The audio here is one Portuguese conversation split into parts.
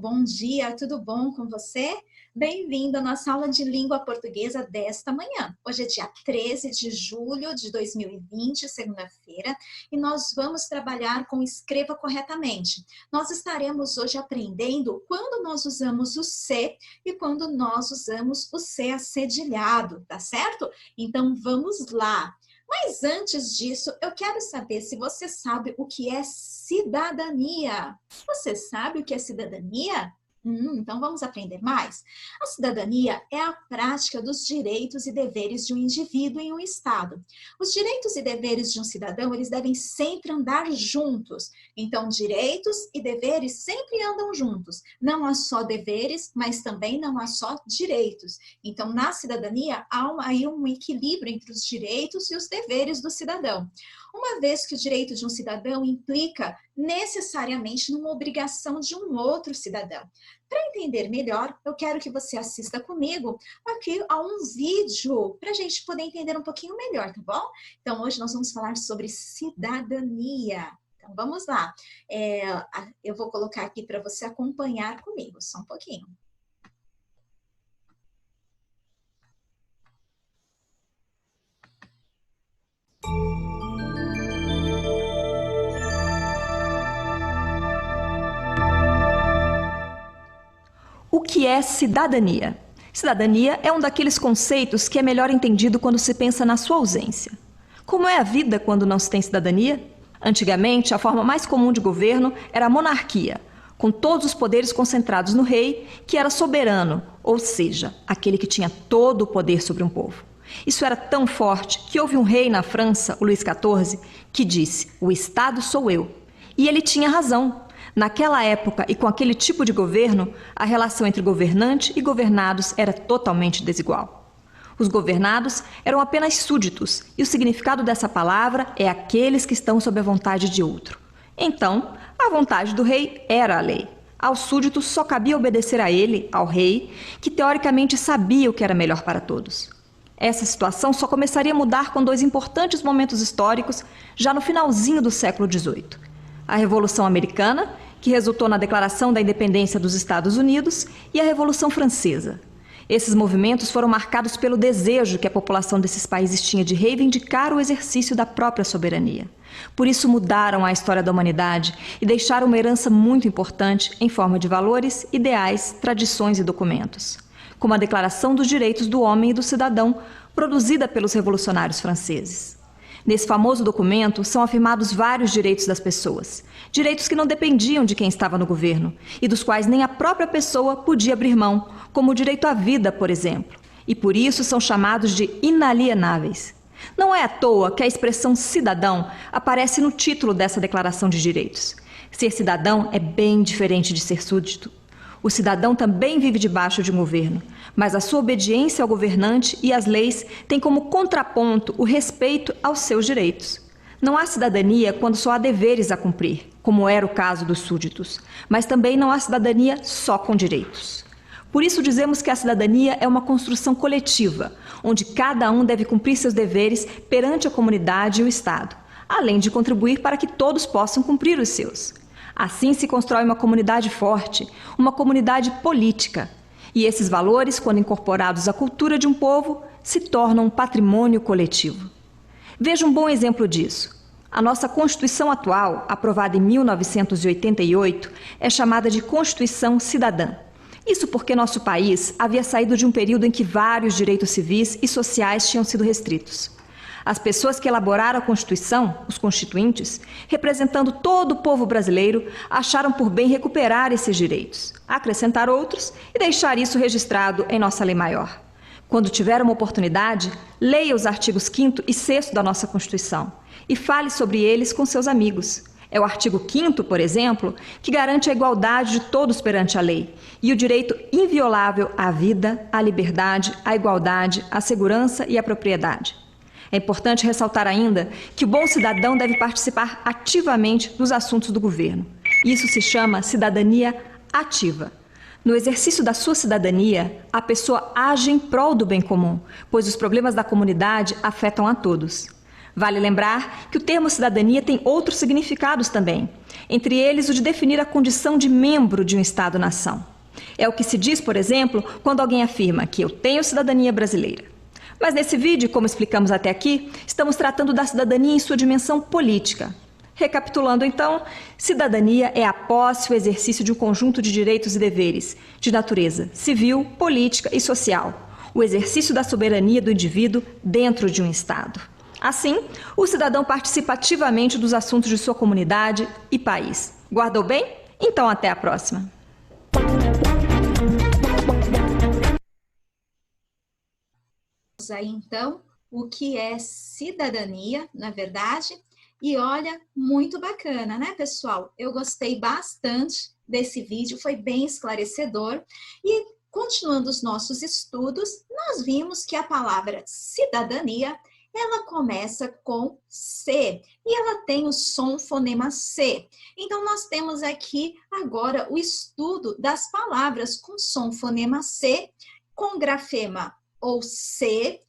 bom dia, tudo bom com você? Bem-vindo à nossa aula de língua portuguesa desta manhã. Hoje é dia 13 de julho de 2020, segunda-feira, e nós vamos trabalhar com escreva corretamente. Nós estaremos hoje aprendendo quando nós usamos o se e quando nós usamos o se acedilhado, tá certo? Então vamos lá. Mas antes disso, eu quero saber se você sabe o que é cidadania. Você sabe o que é cidadania? Então vamos aprender mais? A cidadania é a prática dos direitos e deveres de um indivíduo em um estado. Os direitos e deveres de um cidadão, eles devem sempre andar juntos. Então, direitos e deveres sempre andam juntos. Não há só deveres, mas também não há só direitos. Então, na cidadania, há aí um equilíbrio entre os direitos e os deveres do cidadão. Uma vez que o direito de um cidadão implica necessariamente numa obrigação de um outro cidadão. Para entender melhor, eu quero que você assista comigo aqui a um vídeo para a gente poder entender um pouquinho melhor, tá bom? Então, hoje nós vamos falar sobre cidadania. Então, vamos lá. Eu vou colocar aqui para você acompanhar comigo, só um pouquinho. O que é cidadania? Cidadania é um daqueles conceitos que é melhor entendido quando se pensa na sua ausência. Como é a vida quando não se tem cidadania? Antigamente, a forma mais comum de governo era a monarquia, com todos os poderes concentrados no rei, que era soberano, ou seja, aquele que tinha todo o poder sobre um povo. Isso era tão forte que houve um rei na França, o Luís XIV, que disse: "O Estado sou eu". E ele tinha razão. Naquela época e com aquele tipo de governo, a relação entre governante e governados era totalmente desigual. Os governados eram apenas súditos, e o significado dessa palavra é aqueles que estão sob a vontade de outro. Então, a vontade do rei era a lei. Aos súditos só cabia obedecer a ele, ao rei, que teoricamente sabia o que era melhor para todos. Essa situação só começaria a mudar com dois importantes momentos históricos já no finalzinho do século XVIII. A Revolução Americana, que resultou na Declaração da Independência dos Estados Unidos, e a Revolução Francesa. Esses movimentos foram marcados pelo desejo que a população desses países tinha de reivindicar o exercício da própria soberania. Por isso mudaram a história da humanidade e deixaram uma herança muito importante em forma de valores, ideais, tradições e documentos, como a Declaração dos Direitos do Homem e do Cidadão, produzida pelos revolucionários franceses. Nesse famoso documento são afirmados vários direitos das pessoas, direitos que não dependiam de quem estava no governo e dos quais nem a própria pessoa podia abrir mão, como o direito à vida, por exemplo, e por isso são chamados de inalienáveis. Não é à toa que a expressão cidadão aparece no título dessa declaração de direitos. Ser cidadão é bem diferente de ser súdito. O cidadão também vive debaixo de um governo, mas a sua obediência ao governante e às leis tem como contraponto o respeito aos seus direitos. Não há cidadania quando só há deveres a cumprir, como era o caso dos súditos, mas também não há cidadania só com direitos. Por isso dizemos que a cidadania é uma construção coletiva, onde cada um deve cumprir seus deveres perante a comunidade e o Estado, além de contribuir para que todos possam cumprir os seus. Assim se constrói uma comunidade forte, uma comunidade política. E esses valores, quando incorporados à cultura de um povo, se tornam um patrimônio coletivo. Veja um bom exemplo disso. A nossa Constituição atual, aprovada em 1988, é chamada de Constituição Cidadã. Isso porque nosso país havia saído de um período em que vários direitos civis e sociais tinham sido restritos. As pessoas que elaboraram a Constituição, os constituintes, representando todo o povo brasileiro, acharam por bem recuperar esses direitos, acrescentar outros e deixar isso registrado em nossa lei maior. Quando tiver uma oportunidade, leia os artigos 5º e 6º da nossa Constituição e fale sobre eles com seus amigos. É o artigo 5º, por exemplo, que garante a igualdade de todos perante a lei e o direito inviolável à vida, à liberdade, à igualdade, à segurança e à propriedade. É importante ressaltar ainda que o bom cidadão deve participar ativamente dos assuntos do governo. Isso se chama cidadania ativa. No exercício da sua cidadania, a pessoa age em prol do bem comum, pois os problemas da comunidade afetam a todos. Vale lembrar que o termo cidadania tem outros significados também, entre eles o de definir a condição de membro de um Estado-nação. É o que se diz, por exemplo, quando alguém afirma que eu tenho cidadania brasileira. Mas nesse vídeo, como explicamos até aqui, estamos tratando da cidadania em sua dimensão política. Recapitulando então, cidadania é a posse e o exercício de um conjunto de direitos e deveres, de natureza civil, política e social, o exercício da soberania do indivíduo dentro de um Estado. Assim, o cidadão participa ativamente dos assuntos de sua comunidade e país. Guardou bem? Então até a próxima! Aí então, o que é cidadania, na verdade, e olha, muito bacana, né, pessoal? Eu gostei bastante desse vídeo, foi bem esclarecedor. E continuando os nossos estudos, nós vimos que a palavra cidadania, ela começa com C e ela tem o som fonema C. Então, nós temos aqui agora o estudo das palavras com som fonema C, com grafema ou C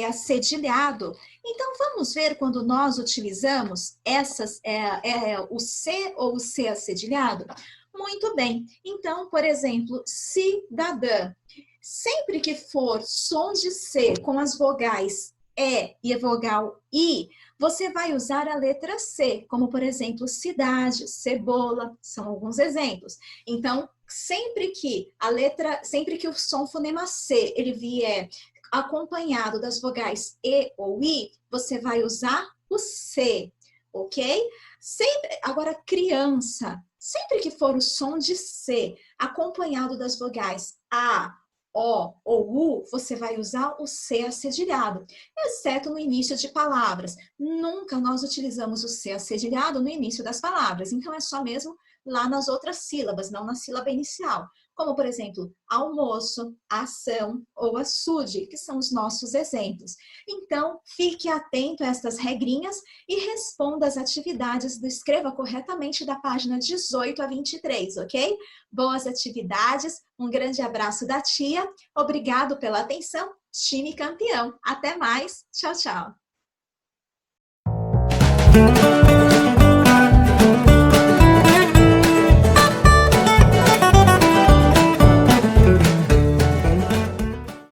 acedilhado. Então, vamos ver quando nós utilizamos o C ou o C acedilhado? Muito bem. Então, por exemplo, cidadã. Sempre que for som de C com as vogais E a vogal I, você vai usar a letra C, como, por exemplo, cidade, cebola, são alguns exemplos. Então, sempre que o som fonema C ele vier acompanhado das vogais E ou I, você vai usar o C, ok? Agora, criança, sempre que for o som de C acompanhado das vogais A, O ou U, você vai usar o C acedilhado, exceto no início de palavras. Nunca nós utilizamos o C acedilhado no início das palavras, então é só mesmo lá nas outras sílabas, não na sílaba inicial. Como, por exemplo, almoço, ação ou açude, que são os nossos exemplos. Então, fique atento a estas regrinhas e responda as atividades do Escreva Corretamente da página 18 a 23, ok? Boas atividades, um grande abraço da tia, obrigado pela atenção, time campeão. Até mais, tchau, tchau.